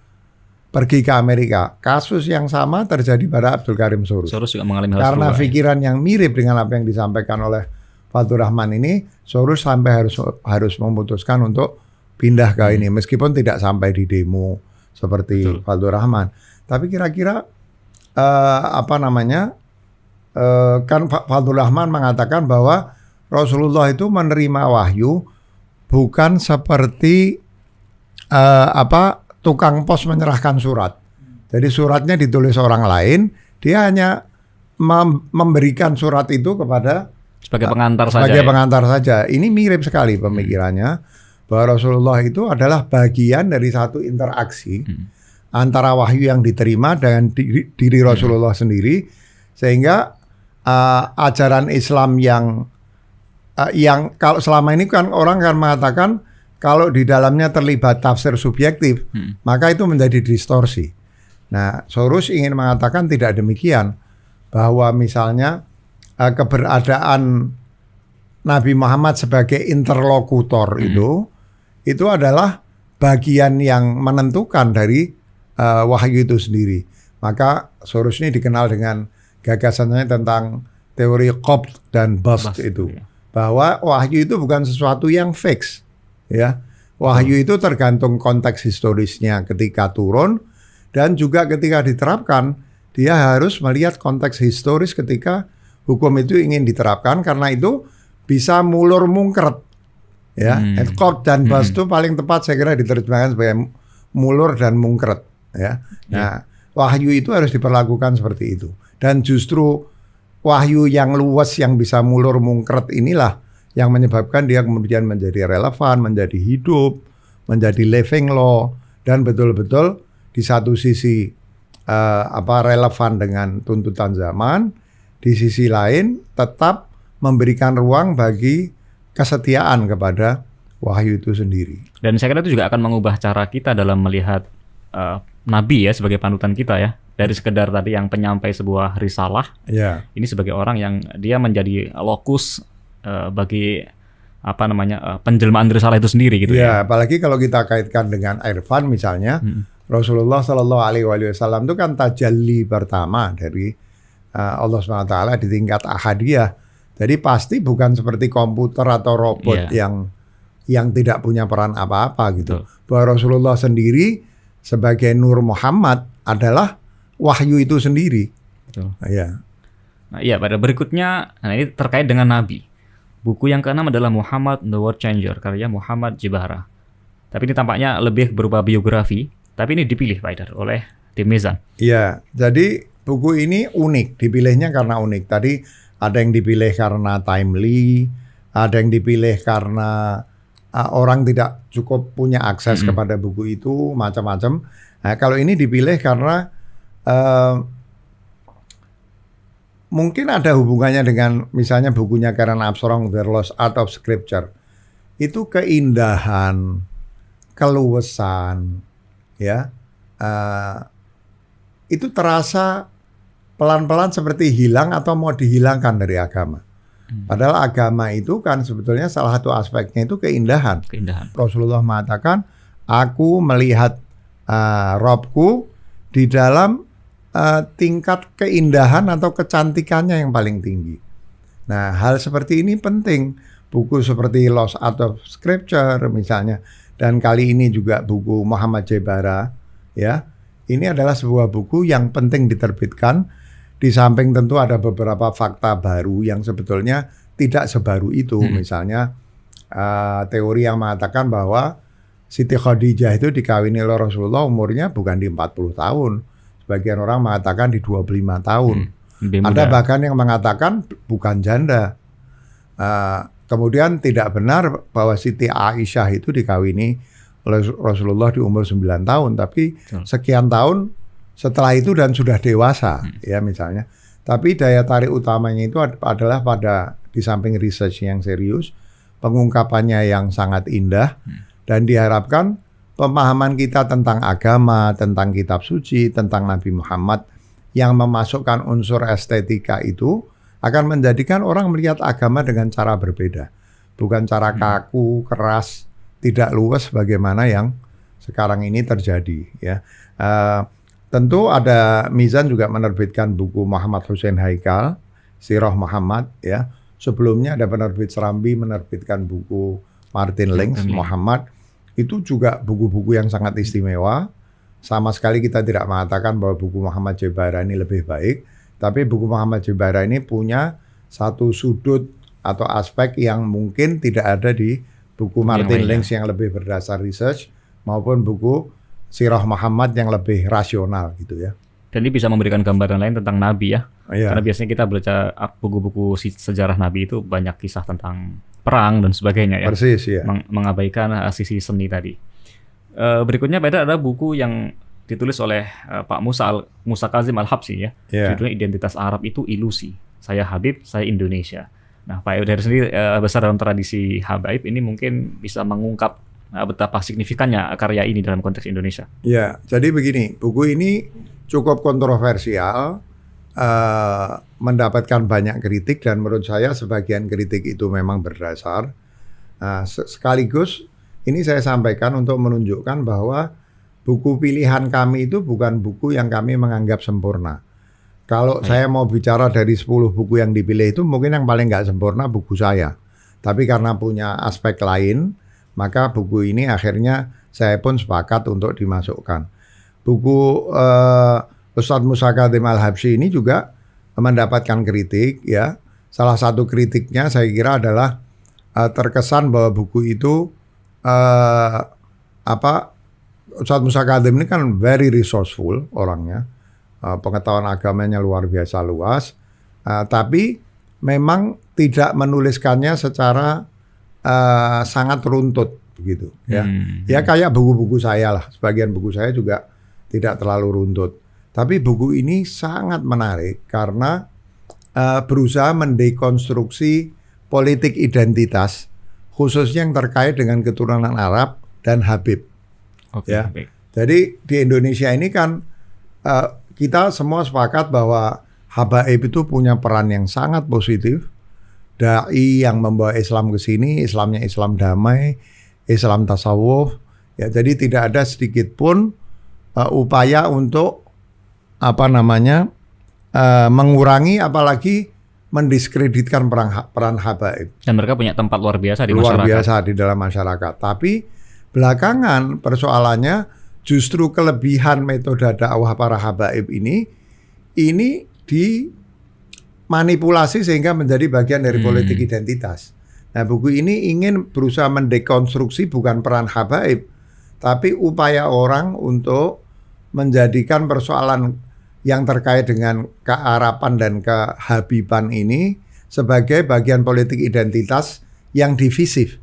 pergi ke Amerika. Kasus yang sama terjadi pada Abdul Karim Surus. Surus juga mengalami hal Karena serupa, pikiran yang mirip dengan apa yang disampaikan oleh Fadlur Rahman ini, Surus sampai harus memutuskan untuk pindah ke ini, meskipun tidak sampai di demo seperti Fadlur Rahman. Tapi kira-kira kan Fadlur Rahman mengatakan bahwa Rasulullah itu menerima wahyu bukan seperti tukang pos menyerahkan surat. Jadi suratnya ditulis orang lain, dia hanya memberikan surat itu kepada sebagai pengantar saja. Sebagai pengantar saja. Ini mirip sekali pemikirannya bahwa Rasulullah itu adalah bagian dari satu interaksi antara wahyu yang diterima dengan diri Rasulullah sendiri, sehingga ajaran Islam yang kalau selama ini kan orang kan mengatakan kalau di dalamnya terlibat tafsir subjektif, maka itu menjadi distorsi. Nah, Surus ingin mengatakan tidak demikian, bahwa misalnya keberadaan Nabi Muhammad sebagai interlokutor itu adalah bagian yang menentukan dari wahyu itu sendiri. Maka Surus ini dikenal dengan gagasannya tentang teori Qabd dan Bast itu, bahwa wahyu itu bukan sesuatu yang fix, ya, Wahyu itu tergantung konteks historisnya ketika turun dan juga ketika diterapkan, dia harus melihat konteks historis ketika hukum itu ingin diterapkan karena itu bisa mulur mungkret. Ya, qad dan bas itu paling tepat saya kira diterjemahkan sebagai mulur dan mungkret. Ya, nah wahyu itu harus diperlakukan seperti itu. Dan justru wahyu yang luas yang bisa mulur mungkret inilah yang menyebabkan dia kemudian menjadi relevan, menjadi hidup, menjadi living law, dan betul-betul di satu sisi relevan dengan tuntutan zaman, di sisi lain tetap memberikan ruang bagi kesetiaan kepada wahyu itu sendiri. Dan saya kira itu juga akan mengubah cara kita dalam melihat Nabi ya sebagai panutan kita ya. Dari sekedar tadi yang penyampai sebuah risalah, ini sebagai orang yang dia menjadi lokus bagi penjelmaan risalah itu sendiri gitu ya. Apalagi kalau kita kaitkan dengan Irfan misalnya, Rasulullah Shallallahu Alaihi Wasallam itu kan tajalli pertama dari Allah SWT di tingkat ahadiyah. Jadi pasti bukan seperti komputer atau robot yang tidak punya peran apa-apa gitu. Bahwa Rasulullah sendiri sebagai Nur Muhammad adalah wahyu itu sendiri. Nah, pada berikutnya, ini terkait dengan Nabi. Buku yang ke-6 adalah Muhammad The World Changer, karya Muhammad Jibara. Tapi ini tampaknya lebih berupa biografi, tapi ini dipilih Pak Haidar oleh tim Mizan. Iya, jadi buku ini unik, dipilihnya karena unik. Tadi ada yang dipilih karena timely, ada yang dipilih karena orang tidak cukup punya akses kepada buku itu, macam-macam. Nah, kalau ini dipilih karena mungkin ada hubungannya dengan misalnya bukunya Karen Armstrong, The Lost Art of Scripture. Itu keindahan, keluasan, ya, itu terasa pelan-pelan seperti hilang atau mau dihilangkan dari agama. Padahal agama itu kan sebetulnya salah satu aspeknya itu keindahan. Rasulullah mengatakan, aku melihat Robku di dalam tingkat keindahan atau kecantikannya yang paling tinggi. Nah, hal seperti ini penting. Buku seperti Lost Art of Scripture misalnya, dan kali ini juga buku Muhammad Jibara, ya, ini adalah sebuah buku yang penting diterbitkan. Di samping tentu ada beberapa fakta baru yang sebetulnya tidak sebaru itu. Misalnya teori yang mengatakan bahwa Siti Khadijah itu dikawini oleh Rasulullah umurnya bukan di 40 tahun. Sebagian orang mengatakan di 25 tahun. Ada bahkan yang mengatakan bukan janda. Kemudian tidak benar bahwa Siti Aisyah itu dikawini oleh Rasulullah di umur 9 tahun. Tapi sekian tahun setelah itu dan sudah dewasa, ya misalnya. Tapi daya tarik utamanya itu adalah pada di samping research yang serius, pengungkapannya yang sangat indah, dan diharapkan pemahaman kita tentang agama, tentang kitab suci, tentang Nabi Muhammad yang memasukkan unsur estetika itu akan menjadikan orang melihat agama dengan cara berbeda. Bukan cara kaku, keras, tidak luas bagaimana yang sekarang ini terjadi. Ya. Tentu ada Mizan juga menerbitkan buku Muhammad Hussein Haikal, Sirah Muhammad. Ya. Sebelumnya ada penerbit Serambi menerbitkan buku Martin Lings, Muhammad. Itu juga buku-buku yang sangat istimewa. Sama sekali kita tidak mengatakan bahwa buku Muhammad Jibara ini lebih baik. Tapi buku Muhammad Jibara ini punya satu sudut atau aspek yang mungkin tidak ada di buku Martin Lings yang lebih berdasar research maupun buku Sirah Muhammad yang lebih rasional gitu ya. Dan ini bisa memberikan gambaran lain tentang Nabi ya. Karena biasanya kita baca buku-buku sejarah Nabi itu banyak kisah tentang perang dan sebagainya ya. Persis ya. Mengabaikan sisi seni tadi. Berikutnya ada buku yang ditulis oleh Pak Musa Kazim Al-Habsyi ya. Judulnya Identitas Arab itu Ilusi. Saya Habib, saya Indonesia. Nah, Pak Haidar sendiri besar dalam tradisi Habaib ini mungkin bisa mengungkap betapa signifikannya karya ini dalam konteks Indonesia. Ya, jadi begini, buku ini cukup kontroversial, mendapatkan banyak kritik dan menurut saya sebagian kritik itu memang berdasar. Sekaligus ini saya sampaikan untuk menunjukkan bahwa buku pilihan kami itu bukan buku yang kami menganggap sempurna. Kalau saya mau bicara dari 10 buku yang dipilih itu mungkin yang paling nggak sempurna buku saya. Tapi karena punya aspek lain, Maka buku ini akhirnya saya pun sepakat untuk dimasukkan. Buku Ustadz Musa Kadzim Al-Habsyi ini juga mendapatkan kritik ya. Salah satu kritiknya saya kira adalah terkesan bahwa buku itu Ustadz Musa Kadzim ini kan very resourceful orangnya. Pengetahuan agamanya luar biasa luas. Tapi memang tidak menuliskannya secara sangat runtut begitu ya. Ya kayak buku-buku saya lah. Sebagian buku saya juga tidak terlalu runtut. Tapi buku ini sangat menarik karena berusaha mendekonstruksi politik identitas khususnya yang terkait dengan keturunan Arab dan Habib. Oke, Ya. baik. Jadi di Indonesia ini kan kita semua sepakat bahwa habaib itu punya peran yang sangat positif. Dai yang membawa Islam ke sini, Islamnya Islam damai, Islam tasawuf. Ya, jadi tidak ada sedikit pun upaya untuk mengurangi apalagi mendiskreditkan peran habaib. Dan mereka punya tempat luar biasa di Luar masyarakat. biasa di dalam masyarakat. Tapi belakangan persoalannya justru kelebihan metode dakwah para habaib ini dimanipulasi sehingga menjadi bagian dari politik identitas. Nah, buku ini ingin berusaha mendekonstruksi bukan peran habaib, tapi upaya orang untuk menjadikan persoalan yang terkait dengan kearapan dan kehabiban ini sebagai bagian politik identitas yang divisif,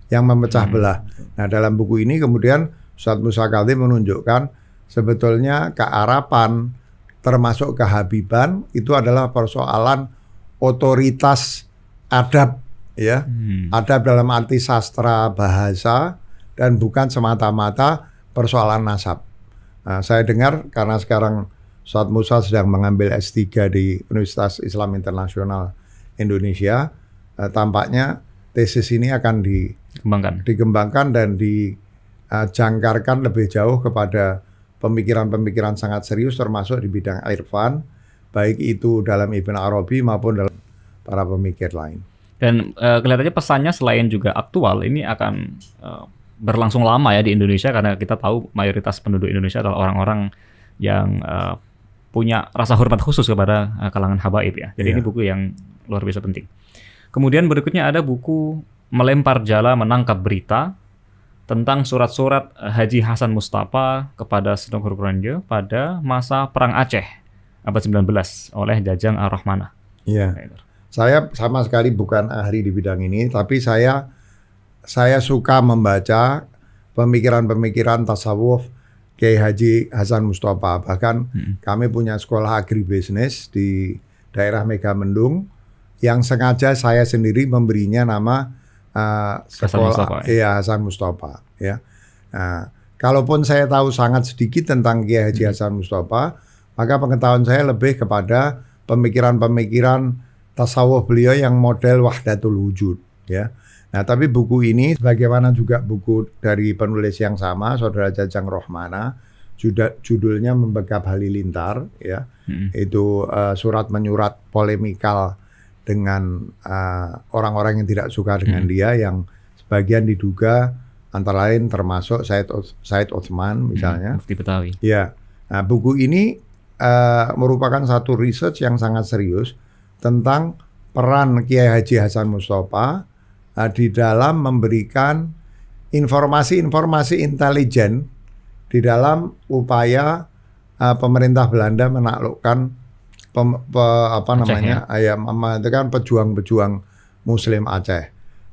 yang memecah belah. Nah, dalam buku ini kemudian Ustadz Musa Kadzim menunjukkan sebetulnya kearapan termasuk kehabiban itu adalah persoalan otoritas adab, ya, adab dalam arti sastra bahasa dan bukan semata-mata persoalan nasab. Nah, saya dengar karena sekarang Ustadz Musa sedang mengambil S3 di Universitas Islam Internasional Indonesia, tampaknya tesis ini akan dikembangkan dan dijangkarkan lebih jauh kepada pemikiran-pemikiran sangat serius termasuk di bidang irfan, baik itu dalam Ibn Arabi maupun dalam para pemikir lain. Dan kelihatannya pesannya selain juga aktual, ini akan berlangsung lama ya di Indonesia karena kita tahu mayoritas penduduk Indonesia adalah orang-orang yang punya rasa hormat khusus kepada kalangan habaib ya. Jadi ini buku yang luar biasa penting. Kemudian berikutnya ada buku Melempar Jala Menangkap Berita tentang surat-surat Haji Hasan Mustafa kepada Sunan Guru pada masa Perang Aceh abad 19 oleh Jajang Ar-Rahmanah. Iya. Saya sama sekali bukan ahli di bidang ini, tapi saya suka membaca pemikiran-pemikiran tasawuf Kiai Haji Hasan Mustafa. Bahkan kami punya sekolah agribisnis di daerah Megamendung yang sengaja saya sendiri memberinya nama sekolah Hasan Mustafa. Ya. Nah, kalaupun saya tahu sangat sedikit tentang Kiai Haji Hasan Mustafa, maka pengetahuan saya lebih kepada pemikiran-pemikiran tasawuf beliau yang model wahdatul wujud. Ya. Nah, tapi buku ini sebagaimana juga buku dari penulis yang sama, Saudara Jajang Rohmana, judulnya Membekap Halilintar, ya, itu surat menyurat polemikal dengan orang-orang yang tidak suka dengan dia, yang sebagian diduga antara lain termasuk Said Utsman misalnya. Mufti Betawi. Ya, nah, buku ini merupakan satu research yang sangat serius tentang peran Kiai Haji Hasan Mustafa di dalam memberikan informasi-informasi intelijen di dalam upaya pemerintah Belanda menaklukkan itu kan pejuang-pejuang Muslim Aceh.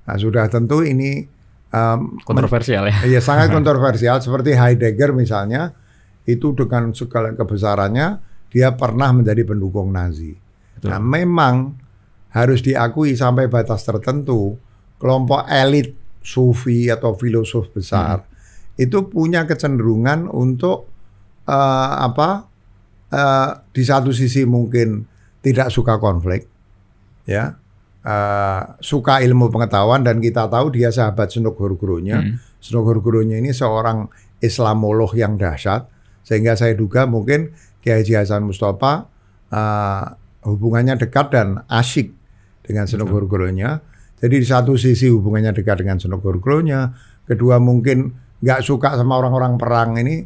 Nah, sudah tentu ini kontroversial ya. Iya, sangat kontroversial. Seperti Heidegger misalnya, itu dengan segala kebesarannya dia pernah menjadi pendukung Nazi. Betul. Nah, memang harus diakui sampai batas tertentu kelompok elit sufi atau filosof besar itu punya kecenderungan untuk di satu sisi mungkin tidak suka konflik, ya, suka ilmu pengetahuan, dan kita tahu dia sahabat Sunan Guru-gurunya. Sunan Guru-gurunya ini seorang Islamolog yang dahsyat, sehingga saya duga mungkin Kiai Haji Hasan Mustafa hubungannya dekat dan asyik dengan Sunan Guru-gurunya. Jadi di satu sisi hubungannya dekat dengan Sunan Guru-gurunya, kedua mungkin nggak suka sama orang-orang perang ini.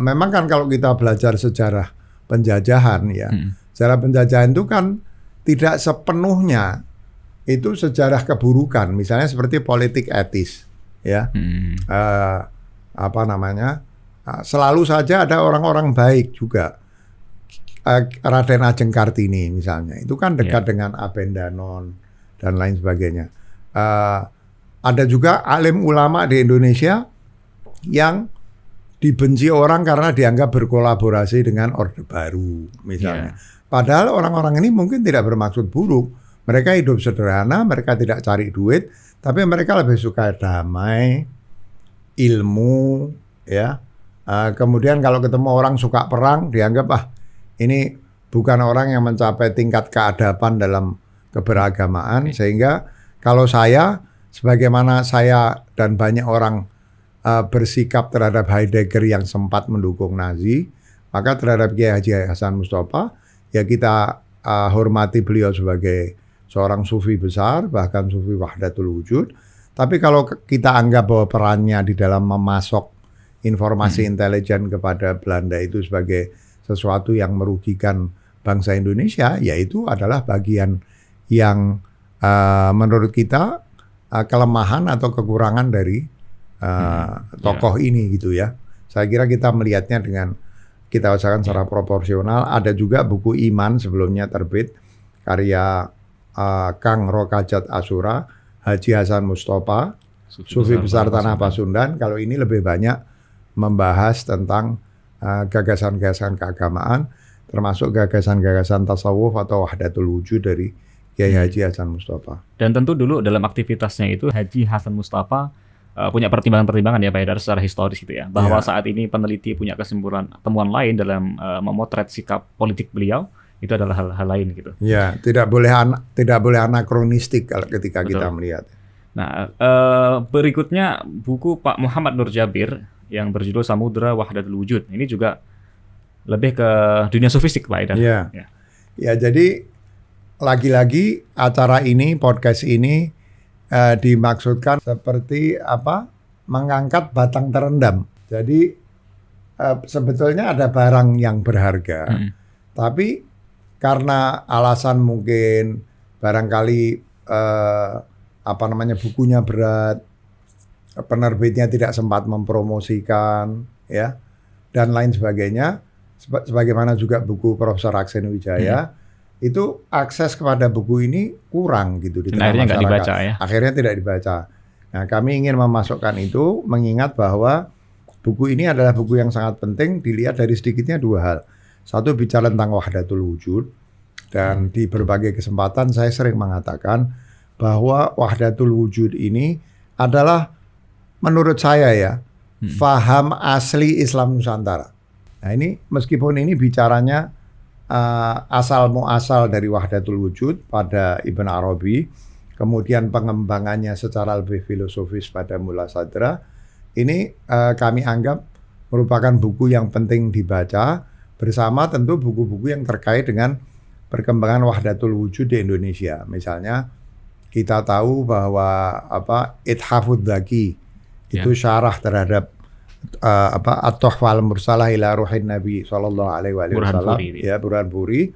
Memang kan kalau kita belajar sejarah penjajahan ya, sejarah penjajahan itu kan tidak sepenuhnya itu sejarah keburukan. Misalnya seperti politik etis, ya, selalu saja ada orang-orang baik juga. Raden Ajeng Kartini misalnya, itu kan dekat dengan Abendanon dan lain sebagainya. Ada juga alim ulama di Indonesia yang dibenci orang karena dianggap berkolaborasi dengan Orde Baru misalnya. Padahal orang-orang ini mungkin tidak bermaksud buruk. Mereka hidup sederhana, mereka tidak cari duit, tapi mereka lebih suka damai, ilmu, ya. Kemudian kalau ketemu orang suka perang, dianggap ini bukan orang yang mencapai tingkat keadaban dalam keberagamaan. Sehingga kalau saya, sebagaimana saya dan banyak orang bersikap terhadap Heidegger yang sempat mendukung Nazi, maka terhadap Kiai Haji Hasan Mustafa, ya kita hormati beliau sebagai seorang sufi besar, bahkan sufi wahdatul wujud. Tapi kalau kita anggap bahwa perannya di dalam memasok informasi intelijen kepada Belanda itu sebagai sesuatu yang merugikan bangsa Indonesia, ya itu adalah bagian yang menurut kita kelemahan atau kekurangan dari tokoh ini gitu ya. Saya kira kita melihatnya dengan kita usahakan secara proporsional. Ada juga buku Iman sebelumnya terbit karya Kang Rokajat Asura, Haji Hasan Mustafa, Sufi Besar Tanah Pasundan. Kalau ini lebih banyak membahas tentang gagasan-gagasan keagamaan, termasuk gagasan-gagasan tasawuf atau wahdatul wujud dari Kiai Haji Hasan Mustafa. Dan tentu dulu dalam aktivitasnya itu Haji Hasan Mustafa punya pertimbangan-pertimbangan ya Pak Haidar secara historis gitu ya, bahwa saat ini peneliti punya kesimpulan temuan lain dalam memotret sikap politik beliau itu adalah hal-hal lain gitu. Ya, tidak boleh anakronistik kalau ketika kita melihat. Nah, berikutnya buku Pak Muhammad Nur Jabir yang berjudul Samudra Wahdatul Wujud. Ini juga lebih ke dunia sufistik Pak Haidar. Ya, jadi lagi-lagi acara ini, podcast ini dimaksudkan seperti mengangkat batang terendam. Jadi sebetulnya ada barang yang berharga, tapi karena alasan mungkin barangkali bukunya berat, penerbitnya tidak sempat mempromosikan, ya, dan lain sebagainya. Sebagaimana juga buku Profesor Aksen Wijaya. Itu akses kepada buku ini kurang gitu di tengah masyarakat. Akhirnya nggak dibaca ya? Akhirnya tidak dibaca. Nah, kami ingin memasukkan itu, mengingat bahwa buku ini adalah buku yang sangat penting dilihat dari sedikitnya dua hal. Satu, bicara tentang wahdatul wujud, dan di berbagai kesempatan saya sering mengatakan bahwa wahdatul wujud ini adalah menurut saya ya, faham asli Islam Nusantara. Nah ini meskipun ini bicaranya asal muasal dari wahdatul wujud pada Ibn Arabi, kemudian pengembangannya secara lebih filosofis pada Mulla Sadra, ini kami anggap merupakan buku yang penting dibaca bersama tentu buku-buku yang terkait dengan perkembangan wahdatul wujud di Indonesia. Misalnya kita tahu bahwa Ithafud Dzaki itu syarah terhadap At-Tuhfah al-Mursalah ila Ruhin Nabi sallallahu alaihi wasallam, ya, Burhan Puri.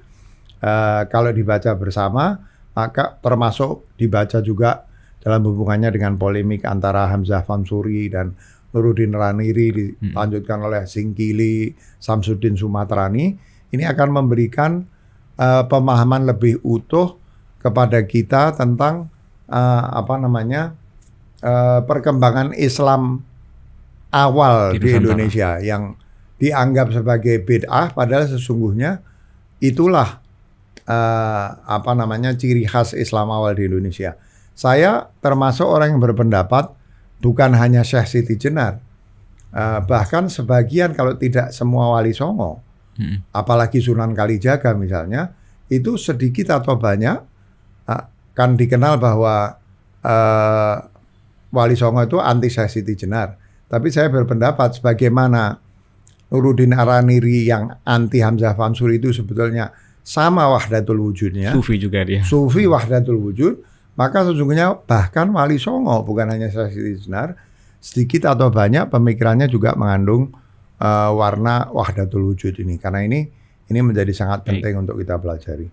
Kalau dibaca bersama, maka termasuk dibaca juga dalam hubungannya dengan polemik antara Hamzah Fansuri dan Nuruddin Raniri, dilanjutkan oleh Singkili, Samsudin Sumatrani. Ini akan memberikan pemahaman lebih utuh kepada kita tentang perkembangan Islam awal di Indonesia yang dianggap sebagai bid'ah, padahal sesungguhnya itulah ciri khas Islam awal di Indonesia. Saya termasuk orang yang berpendapat bukan hanya Syekh Siti Jenar, bahkan sebagian kalau tidak semua Wali Songo, apalagi Sunan Kalijaga misalnya, itu sedikit atau banyak kan dikenal bahwa Wali Songo itu anti Syekh Siti Jenar. Tapi saya berpendapat sebagaimana Nuruddin Araniri yang anti Hamzah Fansuri itu sebetulnya sama wahdatul wujudnya. Sufi juga dia. Sufi wahdatul wujud. Maka sesungguhnya bahkan Wali Songo bukan hanya Syekh Siti Jenar, sedikit atau banyak pemikirannya juga mengandung warna wahdatul wujud ini. Karena ini menjadi sangat penting untuk kita pelajari.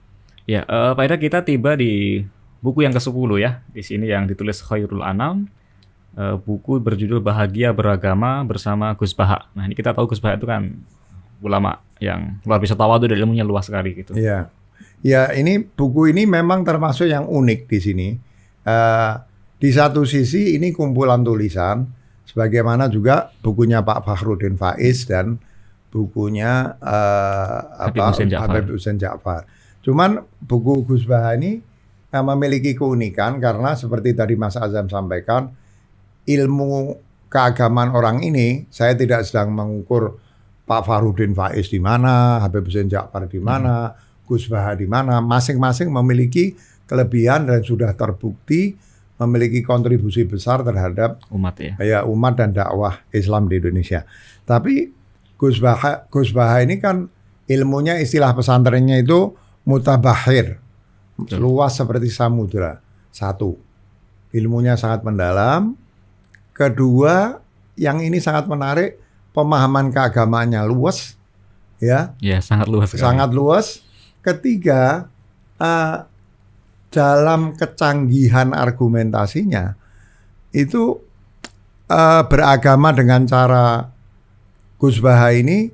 Ya, Pak Haidar, kita tiba di buku yang ke-10 ya. Di sini yang ditulis Khairul Anam. Buku berjudul Bahagia Beragama bersama Gus Baha. Nah, ini kita tahu Gus Baha itu kan ulama yang luar biasa tawadhu dan ilmunya luas sekali gitu. Iya. Ya, ini buku ini memang termasuk yang unik di sini. Di satu sisi ini kumpulan tulisan, sebagaimana juga bukunya Pak Fakhruddin Faiz dan bukunya Habib Hussein Ja'far. Cuman buku Gus Baha ini memiliki keunikan karena seperti tadi Mas Azam sampaikan, ilmu keagamaan orang ini, saya tidak sedang mengukur Pak Fakhruddin Faiz di mana, Habib Hussein Ja'far di mana, Gus Baha di mana. Masing-masing memiliki kelebihan dan sudah terbukti memiliki kontribusi besar terhadap umat ya. Umat dan dakwah Islam di Indonesia. Tapi Gus Baha ini kan ilmunya, istilah pesantrennya itu mutabahir, luas seperti samudra. Satu, ilmunya sangat mendalam. Kedua, yang ini sangat menarik, pemahaman keagamaannya luas, ya. Ya, sangat luas sekali. Sangat luas. Ketiga, dalam kecanggihan argumentasinya itu beragama dengan cara Gus Baha ini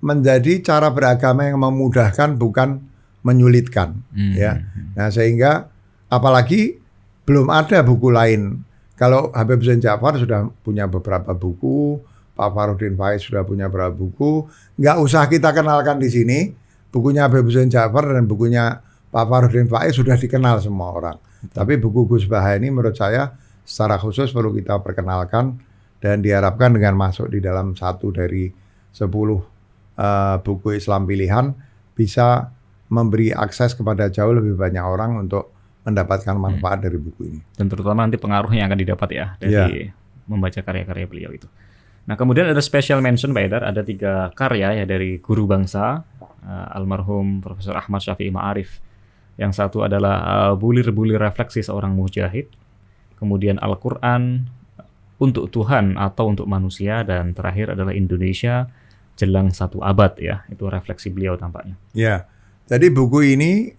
menjadi cara beragama yang memudahkan, bukan menyulitkan, ya. Nah, sehingga apalagi belum ada buku lain. Kalau Habib Hussein Ja'far sudah punya beberapa buku, Pak Fakhruddin Faiz sudah punya beberapa buku. Nggak usah kita kenalkan di sini. Bukunya Habib Hussein Ja'far dan bukunya Pak Fakhruddin Faiz sudah dikenal semua orang. Tapi buku Gus Baha ini menurut saya secara khusus perlu kita perkenalkan dan diharapkan dengan masuk di dalam satu dari 10 buku Islam pilihan bisa memberi akses kepada jauh lebih banyak orang untuk mendapatkan manfaat dari buku ini. Dan terutama nanti pengaruhnya yang akan didapat ya dari membaca karya-karya beliau itu. Nah, kemudian ada special mention Pak Haidar, ada 3 karya ya dari guru bangsa almarhum Profesor Ahmad Syafi'i Ma'arif. Yang satu adalah Bulir-bulir refleksi seorang mujahid, kemudian Al-Quran untuk Tuhan atau untuk manusia, dan terakhir adalah Indonesia jelang 1 abad ya. Itu refleksi beliau tampaknya. Ya, jadi buku ini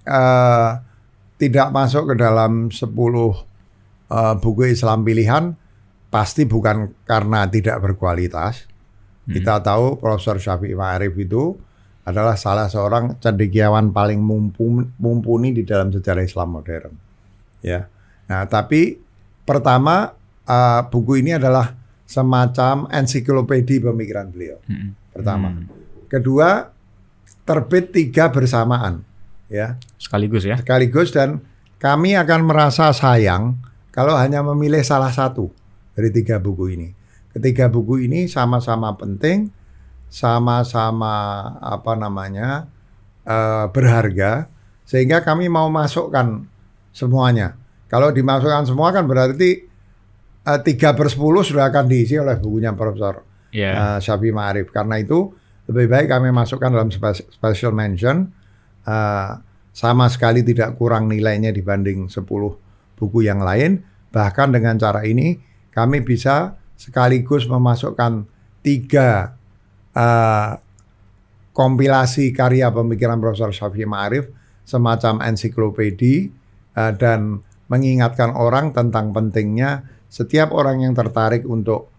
tidak masuk ke dalam 10 buku Islam pilihan, pasti bukan karena tidak berkualitas. Kita tahu Profesor Syafi'i Ma'arif itu adalah salah seorang cendekiawan paling mumpuni di dalam sejarah Islam modern. Ya. Nah, tapi pertama buku ini adalah semacam ensiklopedi pemikiran beliau. Pertama. Kedua, terbit 3 bersamaan, ya. Sekaligus ya. Sekaligus, dan kami akan merasa sayang kalau hanya memilih salah satu dari 3 buku ini. Ketiga buku ini sama-sama penting, sama-sama berharga, sehingga kami mau masukkan semuanya. Kalau dimasukkan semua kan berarti 3/10 sudah akan diisi oleh bukunya Profesor Syafi'i Ma'arif. Karena itu lebih baik kami masukkan dalam special mention, sama sekali tidak kurang nilainya dibanding 10 buku yang lain. Bahkan dengan cara ini kami bisa sekaligus memasukkan 3 kompilasi karya pemikiran Profesor Syafi'i Ma'arif, semacam ensiklopedi, dan mengingatkan orang tentang pentingnya setiap orang yang tertarik untuk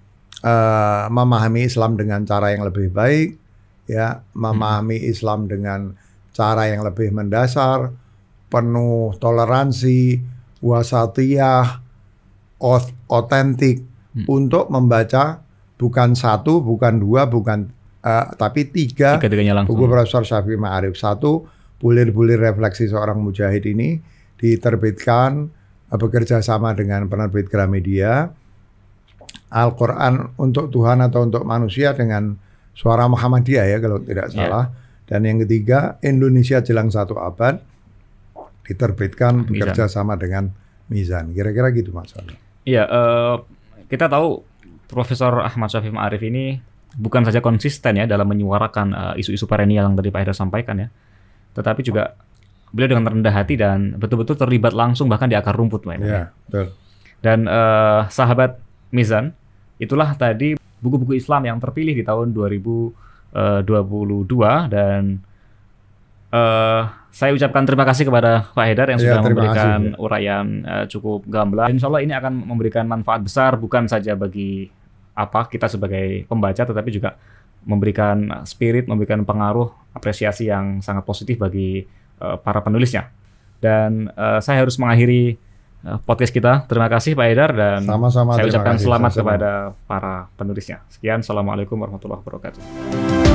memahami Islam dengan cara yang lebih baik, ya, memahami Islam dengan cara yang lebih mendasar, penuh toleransi, wasatiyah, otentik, untuk membaca bukan 1, bukan 2, bukan tapi 3 buku Profesor Syafi'i Ma'arif. 1, Bulir-bulir refleksi seorang mujahid ini diterbitkan bekerja sama dengan penerbit Gramedia. Al-Quran untuk Tuhan atau untuk manusia dengan suara Muhammadiyah ya kalau tidak salah. Dan yang ketiga, Indonesia jelang 1 abad diterbitkan bekerja sama dengan Mizan. Kira-kira gitu Mas. Iya, kita tahu Profesor Ahmad Syafi'i Ma'arif ini bukan saja konsisten ya dalam menyuarakan isu-isu perennial yang tadi Pak Haidar sampaikan ya, tetapi juga beliau dengan rendah hati dan betul-betul terlibat langsung bahkan di akar rumput, Pak Haidar. Ya, betul. Dan sahabat Mizan, itulah tadi buku-buku Islam yang terpilih di tahun 2022 dan saya ucapkan terima kasih kepada Pak Haidar yang sudah terima memberikan kasih, uraian cukup gamblang. Insya Allah ini akan memberikan manfaat besar bukan saja bagi kita sebagai pembaca, tetapi juga memberikan spirit, memberikan pengaruh, apresiasi yang sangat positif bagi para penulisnya. Dan saya harus mengakhiri podcast kita. Terima kasih Pak Haidar dan Sama-sama, saya terima ucapkan kasih, selamat sama-sama. kepada para penulisnya. Sekian, Assalamualaikum warahmatullahi wabarakatuh.